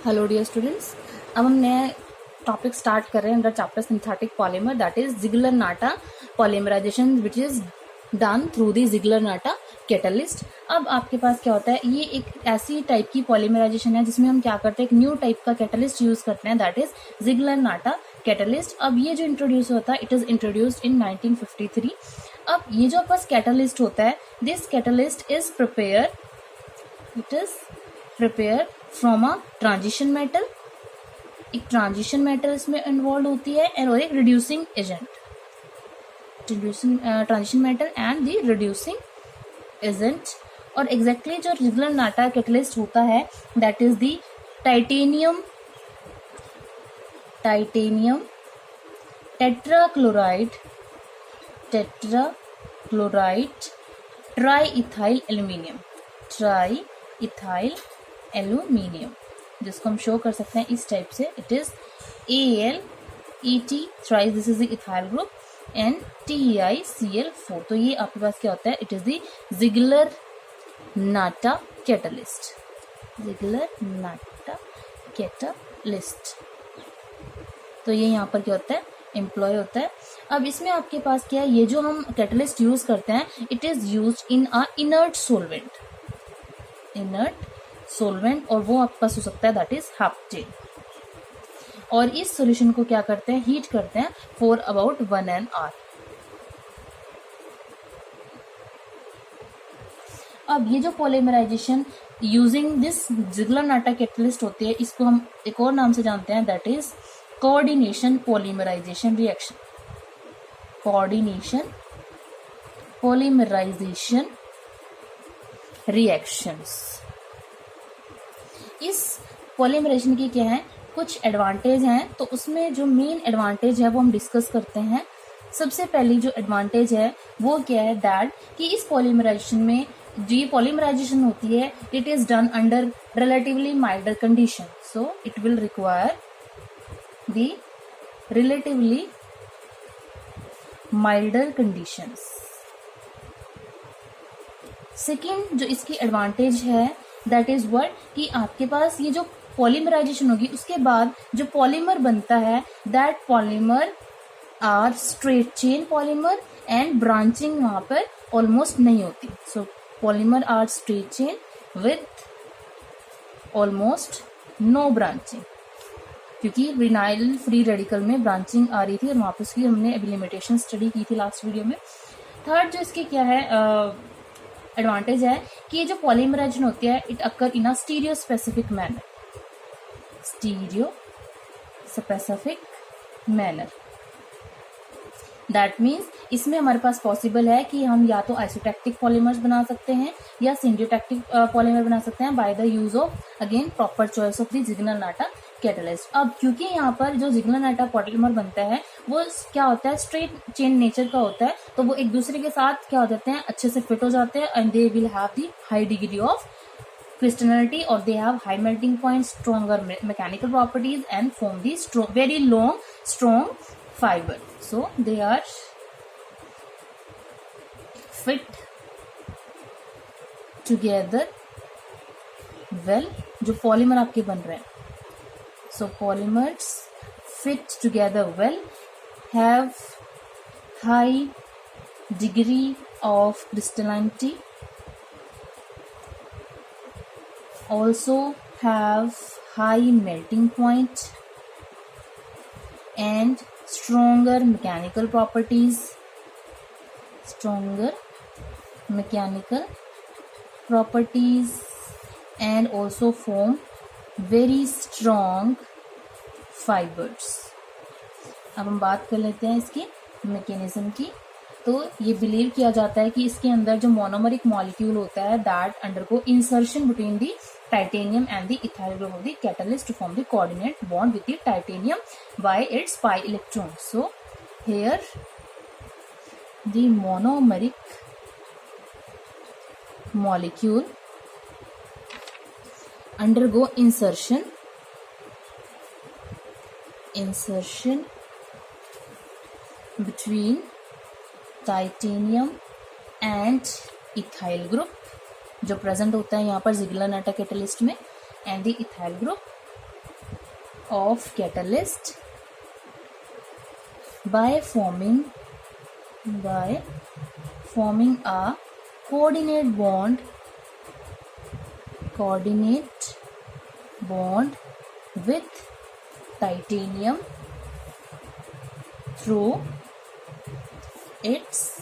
Hello dear students, अब हम नया टॉपिक स्टार्ट कर रहे हैं under chapter synthetic polymer, that is Ziegler Natta polymerisation which is done through the Ziegler Natta catalyst. अब आपके पास क्या होता है, ये एक ऐसी टाइप की पॉलीमराइजेशन है जिसमें हम क्या करते हैं, एक न्यू टाइप का कैटलिस्ट यूज करते हैं, दैट इज जिगलर-नाटा कैटलिस्ट। अब ये जो इंट्रोड्यूस होता है, इट इज इंट्रोड्यूस्ड इन 1953। अब ये जो आपके पास कैटलिस्ट होता है, this catalyst is prepare from a transition metal. एक ट्रांजिशन मेटल इसमें इन्वॉल्व होती है एंड और एक reducing agent, transition metal and the reducing agent. और एग्जैक्टली जो जिगलर-नाटा कैटलिस्ट होता है, that is the titanium tetrachloride triethyl aluminium, जिसको हम शो कर सकते हैं इस टाइप से। It is AlEt thrice, this is the ethyl group, and TeICl4। तो ये आपके पास क्या होता है, it is the Ziegler Natta catalyst. तो ये यहाँ पर क्या होता है, एम्प्लॉय होता है। अब इसमें आपके पास क्या है, ये जो हम कैटलिस्ट यूज करते हैं, it is use in a inert solvent, और वो आपके पास हो सकता है दैट इज हेप्टेन। और इस सॉल्यूशन को क्या करते हैं, हीट करते हैं फॉर अबाउट 1 hour। अब ये जो पॉलीमराइजेशन यूजिंग दिस जिगलर-नाटा कैटलिस्ट होती है, इसको हम एक और नाम से जानते हैं, that is coordination polymerization reactions. इस पॉलीमराइजेशन की क्या है, कुछ एडवांटेज हैं, तो उसमें जो मेन एडवांटेज है वो हम डिस्कस करते हैं। सबसे पहली जो एडवांटेज है वो क्या है, दैट कि इस पॉलीमराइजेशन में जो ये पॉलीमराइजेशन होती है, it is done under relatively milder condition, so it will require the relatively milder conditions. Second जो इसकी एडवांटेज है, दैट इज व्हाट, कि आपके पास ये जो पॉलीमराइजेशन होगी उसके बाद जो पॉलीमर बनता है, that polymer are straight chain polymer and branching वहां पर ऑलमोस्ट नहीं होती। So polymer are straight chain with almost no branching, क्योंकि विनाइल फ्री रेडिकल में ब्रांचिंग आ रही थी और वहां पर उसकी हमने अभी लिमिटेशन स्टडी की थी लास्ट वीडियो में। थर्ड जो इसकी क्या है एडवांटेज है, कि ये जो पॉलीमराइजेशन होती है, it occur in a stereo specific manner. That means इसमें हमारे पास पॉसिबल है कि हम या तो आइसोटैक्टिक पॉलीमर्स बना सकते हैं या सिम्बियोटैक्टिक पॉलीमर बना सकते हैं by the use of again proper choice of the Ziegler Natta catalyst. अब क्योंकि यहाँ पर जो जिगलर-नाटा पॉलीमर बनता है वो क्या होता है, स्ट्रेट चेन नेचर का होता है, तो वो एक दूसरे के साथ क्या हो जाते हैं, अच्छे से फिट हो जाते हैं, and they will have the high degree of crystallinity, or they have high melting point, stronger mechanical properties, and form the very long strong fiber. So they are fit together well, जो polymer आपके बन रहे हैं, so polymers fit together well, have high degree of crystallinity, also have high melting point and stronger mechanical properties, and also form very strong fibers। अब हम बात कर लेते हैं इसकी मैकेनिज्म की। तो ये बिलीव किया जाता है कि इसके अंदर जो मोनोमरिक मॉलिक्यूल होता है, that undergo insertion between the titanium and the ethyl group of the catalyst to form the coordinate bond with the titanium by its pi electron. So here the monomeric molecule undergo insertion between titanium and ethyl group जो present होता है यहाँ पर Ziegler Natta catalyst में, and the ethyl group, of catalyst by forming a coordinate bond with titanium through its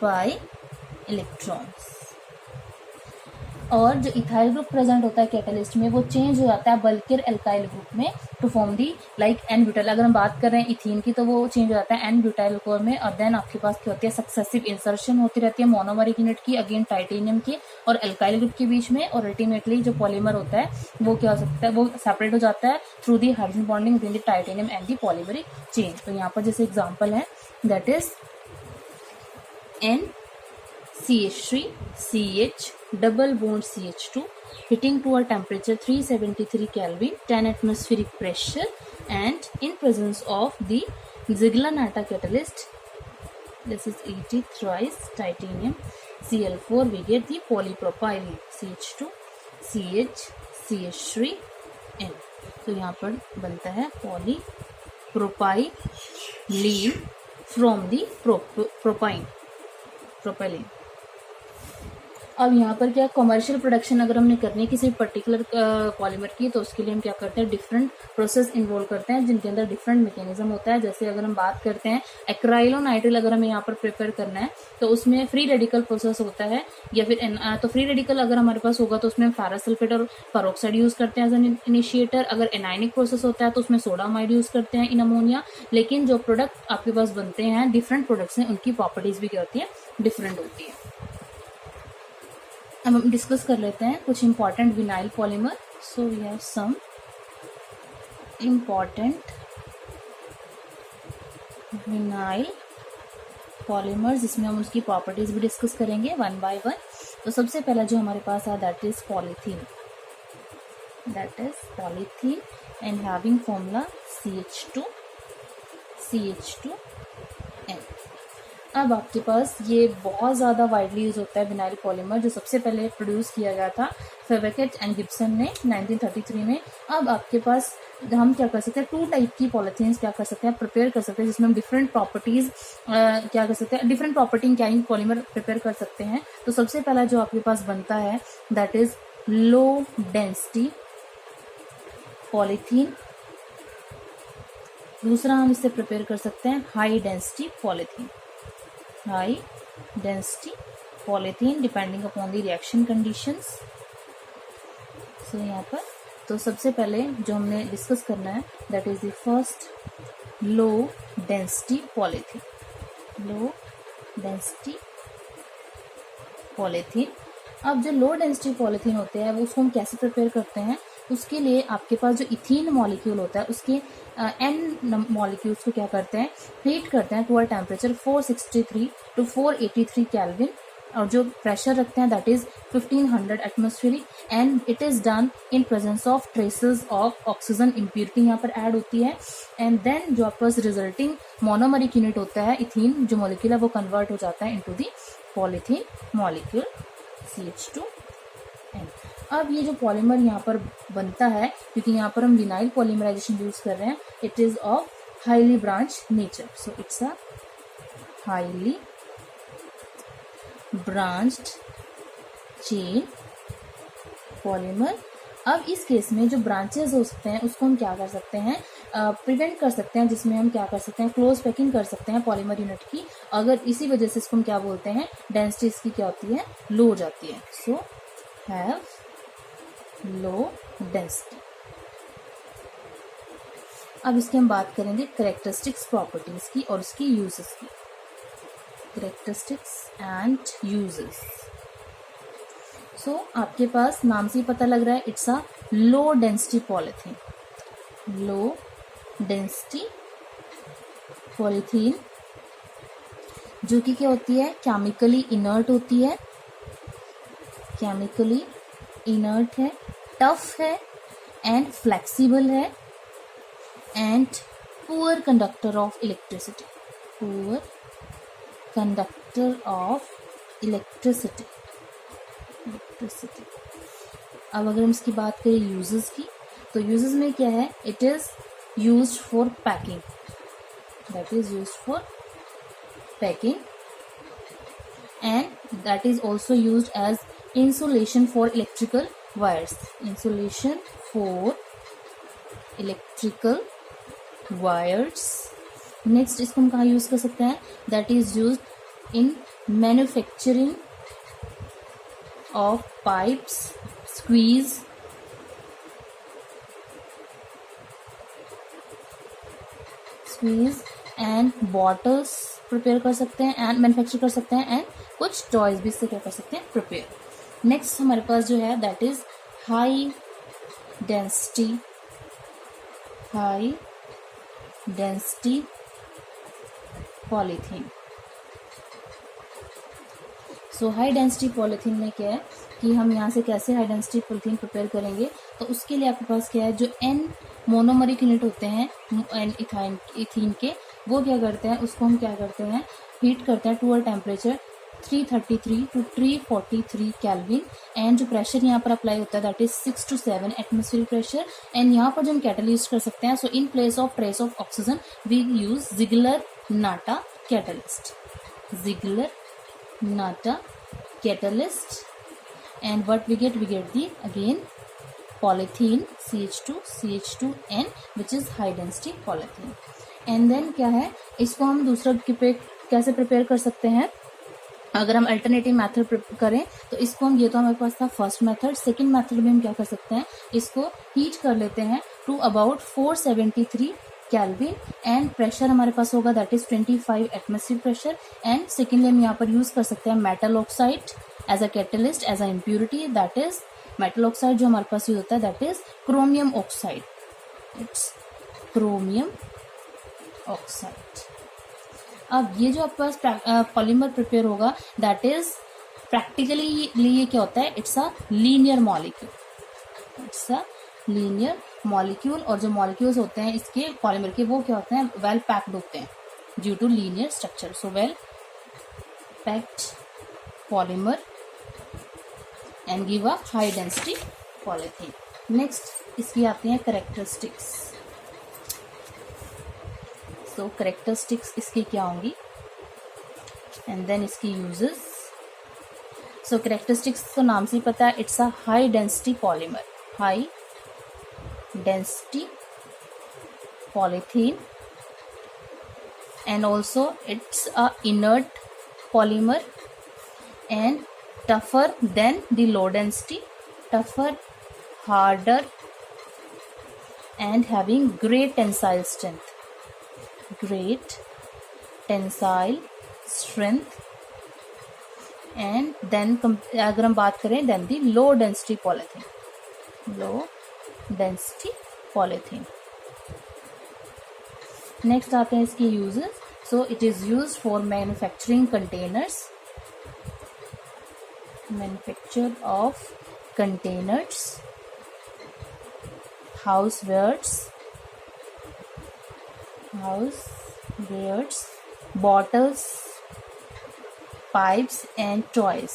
pi electrons। और जो ethyl group present होता है कैटलिस्ट में वो चेंज हो जाता है बल्किर एल्काइल ग्रुप में to form the like n butyl. अगर हम बात कर रहे हैं इथीन की तो वो चेंज हो जाता है एन ब्यूटाइल अल्कोहल में। और देन आपके पास क्या होती है सक्सेसिव इंसर्शन होती रहती है मोनोमरिक यूनिट की अगेन टाइटेनियम की और एल्काइल ग्रुप के बीच में। और अल्टीमेटली जो पॉलीमर होता है वो क्या हो सकता है वो सेपरेट हो जाता है through the hydrogen bonding between the titanium and the polymeric chain. तो यहाँ पर जैसे एग्जाम्पल है that is NCH3 CH double bond CH2 heating to a temperature 373 Kelvin 10 atmospheric pressure and in presence of the Ziegler-Natta catalyst, this is 80 thrice titanium Cl4, we get the polypropylene CH2 CH CH3 N। तो यहाँ पर बनता है polypropylene from the propylene। अब यहाँ पर क्या commercial production अगर हमने करनी है किसी पर्टिकुलर पॉलीमर की तो उसके लिए हम क्या करते हैं डिफरेंट प्रोसेस इन्वॉल्व करते हैं जिनके अंदर डिफरेंट मैकेनिज्म होता है। जैसे अगर हम बात करते हैं एक्राइलोनाइट्रिल अगर हमें यहाँ पर प्रिपेयर करना है तो उसमें फ्री रेडिकल प्रोसेस होता है या फिर तो फ्री रेडिकल अगर हमारे पास होगा तो उसमें फेरस सल्फेट और पेरोक्साइड यूज करते हैं एज एन इनिशिएटर। अगर एनायनिक प्रोसेस होता है तो उसमें सोडामाइड यूज करते हैं इन अमोनिया। लेकिन जो प्रोडक्ट आपके पास बनते हैं डिफरेंट प्रोडक्ट्स हैं उनकी प्रॉपर्टीज भी क्या होती है डिफरेंट होती है। अब हम डिस्कस कर लेते हैं कुछ important vinyl polymer. So we have some important vinyl polymer जिसमें हम उसकी प्रॉपर्टीज भी डिस्कस करेंगे वन बाय वन। तो सबसे पहला जो हमारे पास है that is polythene and having formula CH2N। अब आपके पास ये बहुत ज़्यादा वाइडली यूज होता है विनाइल पॉलीमर जो सबसे पहले प्रोड्यूस किया गया था फेवेकेट एंड गिब्सन ने 1933 में। अब आपके पास हम क्या कर सकते हैं टू टाइप की पॉलीथीन्स क्या कर सकते हैं प्रिपेयर कर सकते हैं जिसमें हम डिफरेंट प्रॉपर्टीज क्या कर सकते हैं डिफरेंट प्रॉपर्टी क्या पॉलीमर प्रिपेयर कर सकते हैं। तो सबसे पहला जो आपके पास बनता है that is low density polythene. दूसरा हम इससे प्रिपेयर कर सकते हैं high density polythene depending upon the reaction conditions. So यहाँ पर तो सबसे पहले जो हमने डिस्कस करना है that is the first low density polythene. अब जो लो डेंसिटी पॉलीथीन होते हैं वो उसको हम कैसे प्रिपेयर करते हैं उसके लिए आपके पास जो इथीन मॉलिक्यूल होता है उसके एन मॉलिक्यूल्स को क्या करते हैं हीट करते हैं to a temperature 463 to 483 kelvin और जो प्रेशर रखते हैं that is 1500 atmospheric and it is done in presence of traces of oxygen impurity यहाँ पर ऐड होती है। एंड देन जो आपके पास रिजल्टिंग मोनोमरिक यूनिट होता है इथीन जो मॉलिक्यूल है वो कन्वर्ट हो जाता है into the polythene molecule CH2N। अब ये जो पॉलीमर यहाँ पर बनता है क्योंकि यहाँ पर हम विनाइल पॉलीमराइजेशन यूज कर रहे हैं it is of highly branch nature. So it's a highly branched chain polymer. अब इस केस में जो ब्रांचेस हो सकते हैं उसको हम क्या कर सकते हैं प्रिवेंट कर सकते हैं जिसमें हम क्या कर सकते हैं क्लोज पैकिंग कर सकते हैं पॉलीमर यूनिट की। अगर इसी वजह से इसको हम क्या बोलते हैं डेंसिटी इसकी क्या होती है लो हो जाती है। So have low density. अब इसकी हम बात करेंगे कैरेक्टरिस्टिक्स प्रॉपर्टीज की और उसकी यूजेस की। Characteristics and uses. सो आपके पास नाम से ही पता लग रहा है it's a low density polythene. Low density polythene जो कि क्या होती है केमिकली इनर्ट होती है टफ है एंड फ्लेक्सिबल है and poor conductor of electricity अब अगर हम इसकी बात करें यूजेस की तो यूजेस में क्या है, it is used for packing, that is used for packing, and that is also used as insulation for electrical wires, insulation for electrical wires. next इसको हम कहाँ यूज कर सकते हैं, that is used in manufacturing of pipes, squeeze, and bottles prepare कर सकते हैं and manufacture कर सकते हैं, एंड कुछ टॉयज भी इससे क्या कर सकते हैं, प्रिपेयर. नेक्स्ट हमारे पास जो है that is high density polythene. So high density polythene में क्या है कि हम यहाँ से कैसे हाई डेंसिटी पॉलीथीन प्रिपेयर करेंगे, तो उसके लिए आपके पास क्या है, जो एन मोनोमरिक यूनिट होते हैं एन इथीन के, वो क्या करते हैं, उसको हम क्या करते हैं, हीट करते हैं to a temperature 333 to 343 Kelvin, and जो प्रेशर यहाँ पर अप्लाई होता है that is 6 to 7 atmospheric pressure. And यहाँ पर जो हम कैटलिस्ट कर सकते हैं, so in place of trace of oxygen we use Ziegler-Natta catalyst, Ziegler-Natta catalyst, and what we get the again polythene CH2N which is high density polythene. and then क्या है, इसको हम दूसरा कैसे प्रिपेयर कर सकते हैं, अगर हम अल्टरनेटिव मेथड करें तो इसको हम, ये तो हमारे पास था फर्स्ट मेथड, सेकंड मेथड में हम क्या कर सकते हैं, इसको हीट कर लेते हैं to about 473 kelvin, and pressure हमारे पास होगा that is 25 atmospheric pressure. And secondly हम यहाँ पर यूज कर सकते हैं metal oxide as a catalyst, as a impurity, that is metal oxide जो हमारे पास यूज होता है that is chromium oxide, it's chromium oxide. अब ये जो आपके पास पॉलीमर प्रिपेयर होगा दैट इज प्रैक्टिकली ये क्या होता है, it's a linear molecule, it's a linear molecule. और जो मॉलिक्यूल्स होते हैं इसके पॉलीमर के, वो क्या होते हैं, वेल पैक्ड होते हैं due to linear structure. So well packed polymer and give a high density polythene. Next इसकी आती हैं करेक्टरिस्टिक्स. सो करेक्टरिस्टिक्स इसकी क्या होंगी, एंड देन इसकी यूजेस. सो करेक्टरिस्टिक्स तो नाम से ही पता है, it's a high density polymer, high density polythene, and also it's a inert polymer and tougher than the low density, tougher, harder, and having great tensile strength, and then अगर हम बात करें then the low density polythene. Next आते हैं इसकी uses. So it is used for manufacturing containers, manufacture of containers, housewares, bottles, pipes and toys.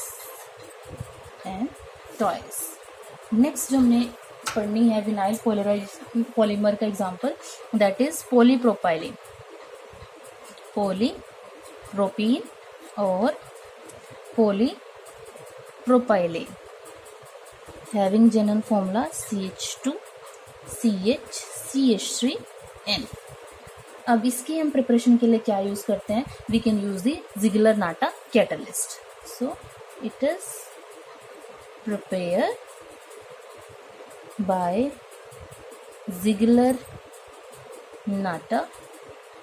Next जो हमने पढ़नी है विनाइल पॉलीमर का example that is polypropylene, polypropene और polypropylene having general formula CH2CH3N. अब इसकी हम प्रिपरेशन के लिए क्या यूज करते हैं, we can use the Ziegler-Natta catalyst. So it is prepare by Ziegler-Natta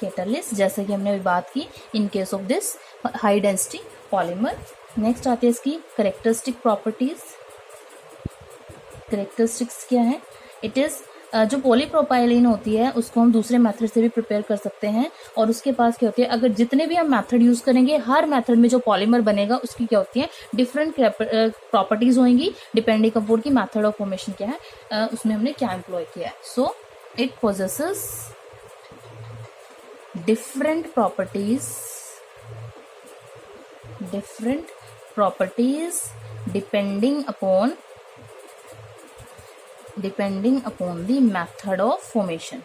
catalyst, जैसे कि हमने अभी बात की in case of this high density polymer. Next आती है इसकी करेक्टरिस्टिक प्रॉपर्टीज. करेक्टरिस्टिक्स क्या है, इट इज जो पॉलीप्रोपाइलीन होती है उसको हम दूसरे मेथड से भी प्रिपेयर कर सकते हैं, और उसके पास क्या होती है, अगर जितने भी हम मेथड यूज करेंगे हर मेथड में जो पॉलीमर बनेगा उसकी क्या होती है, डिफरेंट प्रॉपर्टीज होंगी डिपेंडिंग अपॉन की मेथड ऑफ फॉर्मेशन क्या है, उसमें हमने क्या एम्प्लॉय किया है. So it possesses different properties depending upon depending upon the method of formation,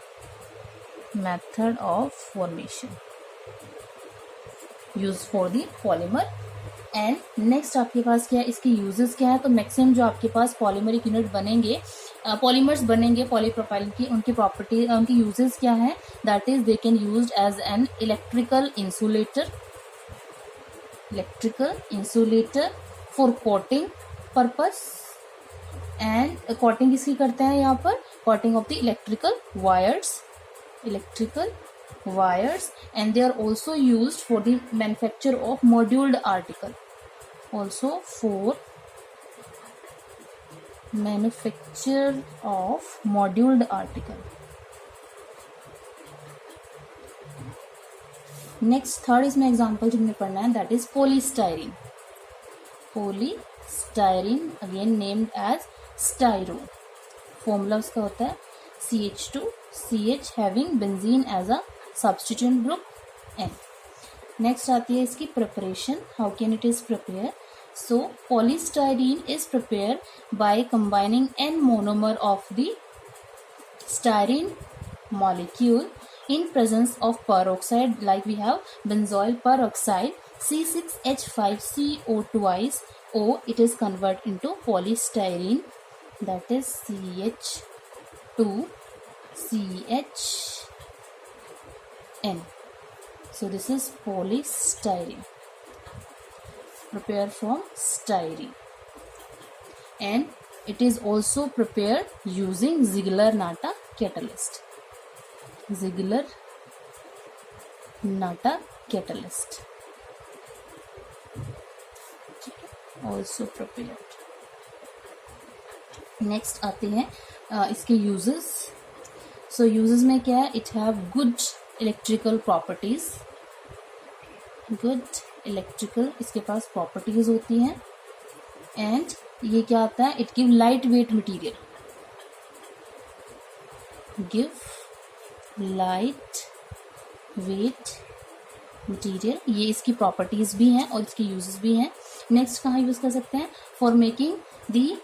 method of formation use for the polymer. And next आपके पास क्या है, इसके यूजेस क्या है, तो मैक्सिमम जो आपके पास पॉलीमरिक यूनिट बनेंगे, पॉलीमर्स बनेंगे पॉलीप्रोपाइलिन की, उनकी प्रॉपर्टी, उनकी यूजेस क्या है, that is they can used as an electrical insulator for coating purpose. And coating किसकी करते हैं यहाँ पर, coating of the electrical wires, and they are also used for the manufacture of moduled article, also for manufacture of moduled article। Next third इसमें example जो हमें पढ़ना है that is polystyrene. Polystyrene again named as styro, formula उसका होता है CH2CH having benzene as a substituent group N। Next आती है इसकी preparation, how can it is prepare. So polystyrene is prepared by combining N monomer of the styrene molecule in presence of peroxide, like we have benzoyl peroxide C6H5CO twice O, it is converted into polystyrene, that is CH2CHN। So this is polystyrene prepared from styrene, and it is also prepared using Ziegler-Natta catalyst। Ziegler-Natta catalyst also prepared। Next आते हैं इसके uses. सो uses में क्या है, it have good electrical properties, good electrical इसके पास properties होती हैं। And ये क्या आता है, it give light weight material, give light weight material, ये इसकी प्रॉपर्टीज भी हैं और इसके यूजेस भी हैं। नेक्स्ट कहाँ यूज कर सकते हैं, for making the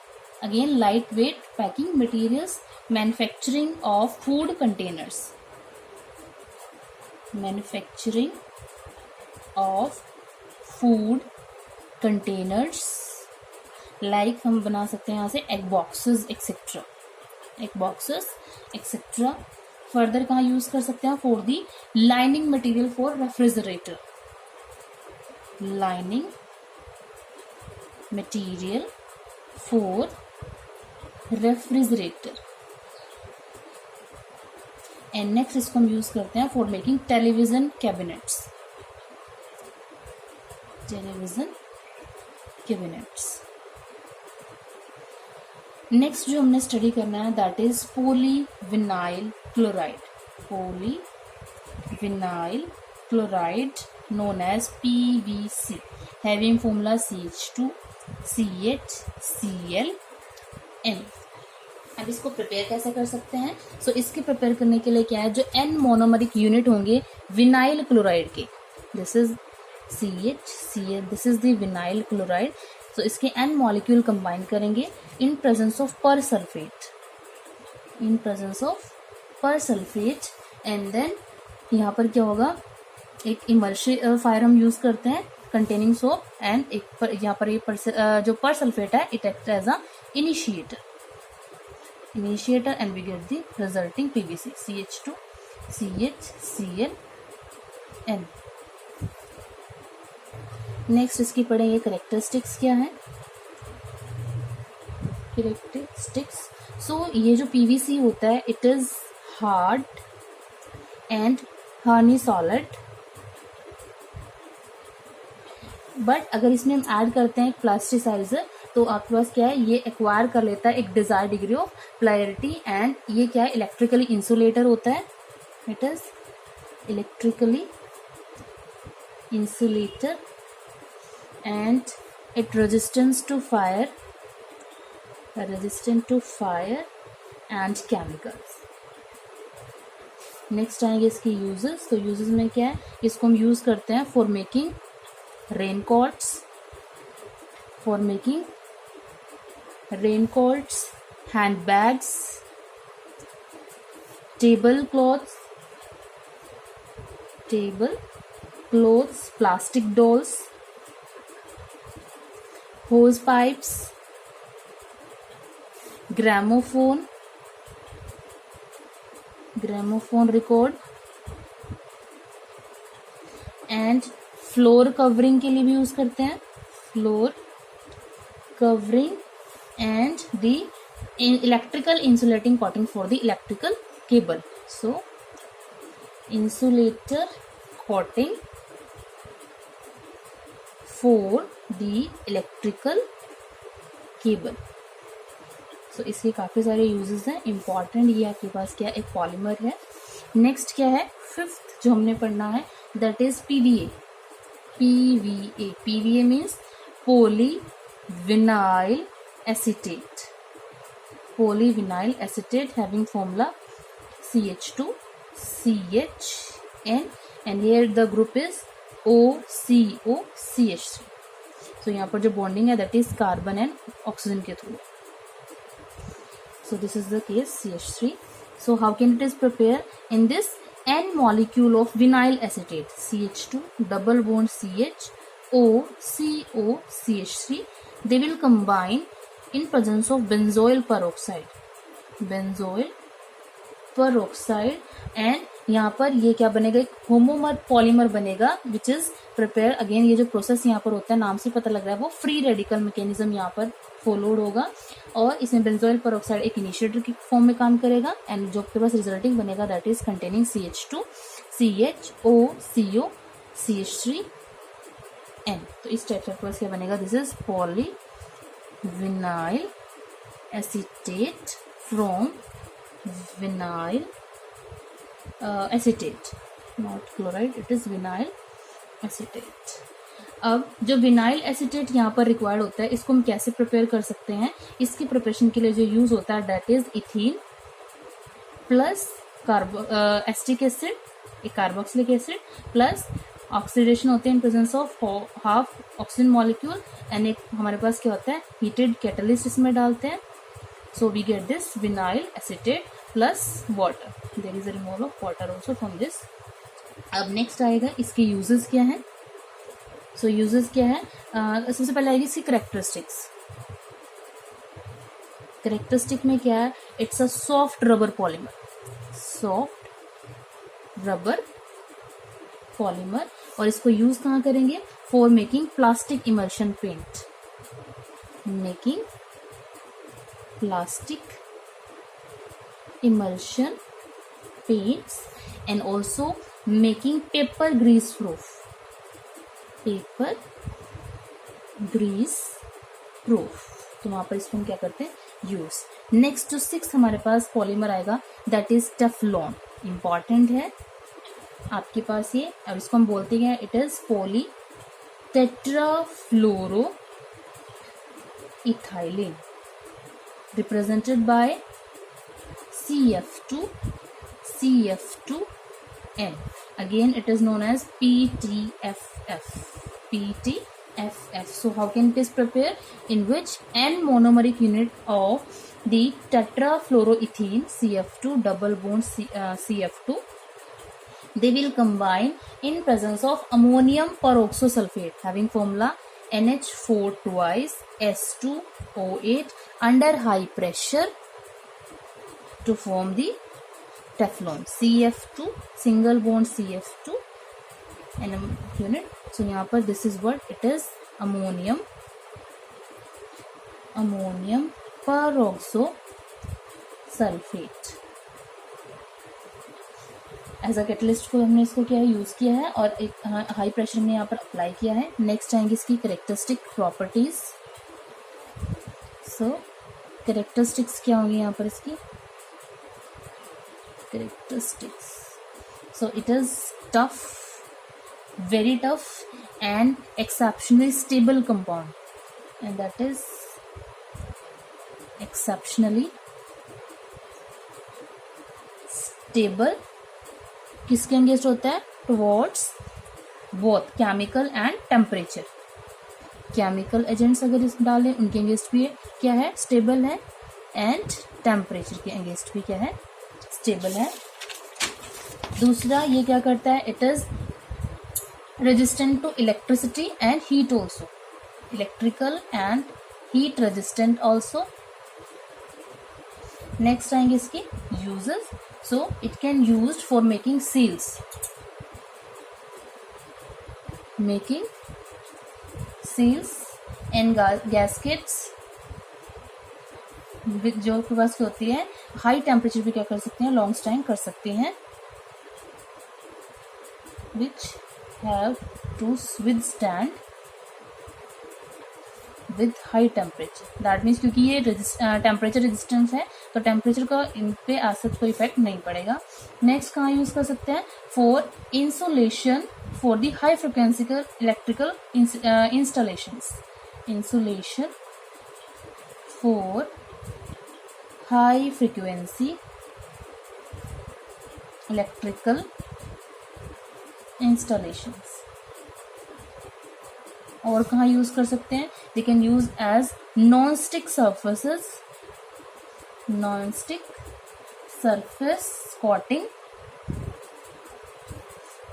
again light weight packing materials, manufacturing of food containers, manufacturing of food containers, like हम बना सकते हैं यहाँ से एग बॉक्सेस एक्सेट्रा। फर्दर कहाँ यूज कर सकते हैं, for the lining material for refrigerator, lining material for refrigerator. And next इसको हम यूज करते हैं for making television cabinets, next जो हमने स्टडी करना है that is polyvinyl chloride known as PVC, having formula CH2CHClN। अब इसको प्रिपेयर कैसे कर सकते हैं, सो इसके प्रिपेयर करने के लिए क्या है, जो N मोनोमरिक यूनिट होंगे विनाइल क्लोराइड के, this is CHCl, this is the vinyl chloride. So इसके N मॉलिक्यूल कंबाइन करेंगे in presence of persulphate, and then यहाँ पर क्या होगा, एक इमर्सिव फायर हम यूज करते हैं कंटेनिंग सोप, एंड एक पर यहाँ पर ये जो पर सल्फेट है it act as a initiator, and we get the resulting PVC CH2CHClN। Next इसकी पढ़ेंगे करेक्टरिस्टिक्स क्या है, करेक्टरिस्टिक्स। सो ये जो PVC होता है it is hard and honey solid, but अगर इसमें हम ऐड करते हैं एक प्लास्टिसाइजर तो आपके पास क्या है, ये एक्वायर कर लेता है एक desired degree of polarity, and ये क्या है, इलेक्ट्रिकली इंसुलेटर होता है, it is electrically insulator, and it resistant to fire and chemicals. Next आएंगे इसके यूजेस। तो यूजेस में क्या है, इसको हम यूज करते हैं for making raincoats, handbags, tablecloths, plastic dolls, hose pipes, gramophone record, and floor covering के लिए भी यूज करते हैं, floor covering and the electrical insulating coating for the electrical cable. So insulator coating for the electrical cable. So इसके काफी सारे uses हैं. Important ये आपके पास क्या एक पॉलीमर है. नेक्स्ट क्या है, फिफ्थ जो हमने पढ़ना है, that is PVA. PVA means polyvinyl acetate. Polyvinyl acetate having formula CH2CHN and here the group is OCOCH3. So यहाँ पर जो बॉन्डिंग है that is carbon and oxygen के through. So this is the case CH3. So how can it is prepared? In this N molecule of vinyl acetate, CH2 double bond CH OCOCH3, they will combine in presence of benzoyl peroxide and यहाँ पर ये क्या बनेगा, एक होमोमर polymer बनेगा which is prepare. Again ये जो process यहाँ पर होता है नाम से पता लग रहा है वो फ्री रेडिकल मैकेनिज्म यहाँ पर फॉलोड होगा और इसमें बेंजोइल पेरोक्साइड एक इनिशिएटर की फॉर्म में काम करेगा एंड जो आपके पास रिजल्टिंग बनेगा that is containing CH2 CHO CH3N. तो इस टाइप से आपके पास क्या बनेगा, this is polyvinyl acetate from vinyl acetate, not chloride, it is vinyl acetate. अब जो विनाइल एसीटेट यहाँ पर रिक्वायर्ड होता है इसको हम कैसे प्रिपेयर कर सकते हैं. इसकी प्रिपरेशन के लिए जो यूज होता है that is ethene plus acetic acid, एक कार्बोक्सिलिक एसिड प्लस ऑक्सीडेशन होते हैं इन presence of half oxygen molecule and एक हमारे पास क्या होता है हीटेड कैटलिस्ट इसमें डालते हैं. So we get this vinyl acetate plus water. There is a removal of water also from this. अब नेक्स्ट आएगा इसके यूजेस क्या है. सो यूजेस क्या है, सबसे पहले आएगी इसकी कैरेक्टरिस्टिक्स. कैरेक्टरिस्टिक में क्या है, it's a soft rubber polymer, और इसको यूज कहाँ करेंगे, for making plastic emulsion paint, making plastic emulsion paints and also making paper grease proof. तो वहां पर इसको हम क्या करते हैं यूज. नेक्स्ट जो 6 हमारे पास पॉलीमर आएगा दैट इज टेफ्लॉन. इंपॉर्टेंट है आपके पास ये, अब इसको हम बोलते हैं it is poly tetrafluoro ethylene represented by CF2N. Again it is known as PTFF. So how can it is prepared, in which N monomeric unit of the tetrafluoroethene CF2 double bond CF2 they will combine in presence of ammonium peroxosulfate having formula NH4 twice S2O8 under high pressure to form the Teflon. CF2 single bond CF2 and unit. So यहाँ पर this is what it is, ammonium peroxosulfate as a catalyst को हमने इसको क्या है use किया है और एक हाई प्रेशर में यहाँ पर अप्लाई किया है. नेक्स्ट आएंगे इसकी कैरेक्टरिस्टिक प्रॉपर्टीज. सो कैरेक्टरिस्टिक्स क्या होंगी यहाँ पर इसकी characteristics. So it is tough, very tough and exceptionally stable compound, and that is exceptionally stable. किसके अगेंस्ट होता है, towards both chemical and temperature. Chemical agents अगर इस डालें उनके अगेंस्ट भी क्या है, स्टेबल है एंड टेम्परेचर के अगेंस्ट भी क्या है, स्टेबल है। दूसरा ये क्या करता है, it is resistant to electricity and heat also, electrical and heat resistant also. Next आएंगे इसकी uses. So it can used for making seals, making seals and gaskets, जो आपके पास होती है हाई टेम्परेचर भी क्या कर सकते हैं, लॉन्ग टाइम कर सकते हैं, which have to withstand with high temperature. That means क्योंकि ये टेम्परेचर रेजिस्टेंस है तो टेम्परेचर का इन पे ऐसा कोई इफेक्ट नहीं पड़ेगा। नेक्स्ट कहाँ यूज कर सकते हैं, for insulation for the high frequency electrical installations, insulation for high frequency electrical installations. और कहाँ यूज कर सकते हैं, they can use as non stick surfaces, non stick surface coating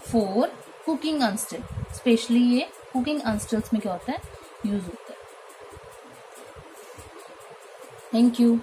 for cooking utensil, specially ये cooking utensils में क्या होता है, यूज होता है। Thank you.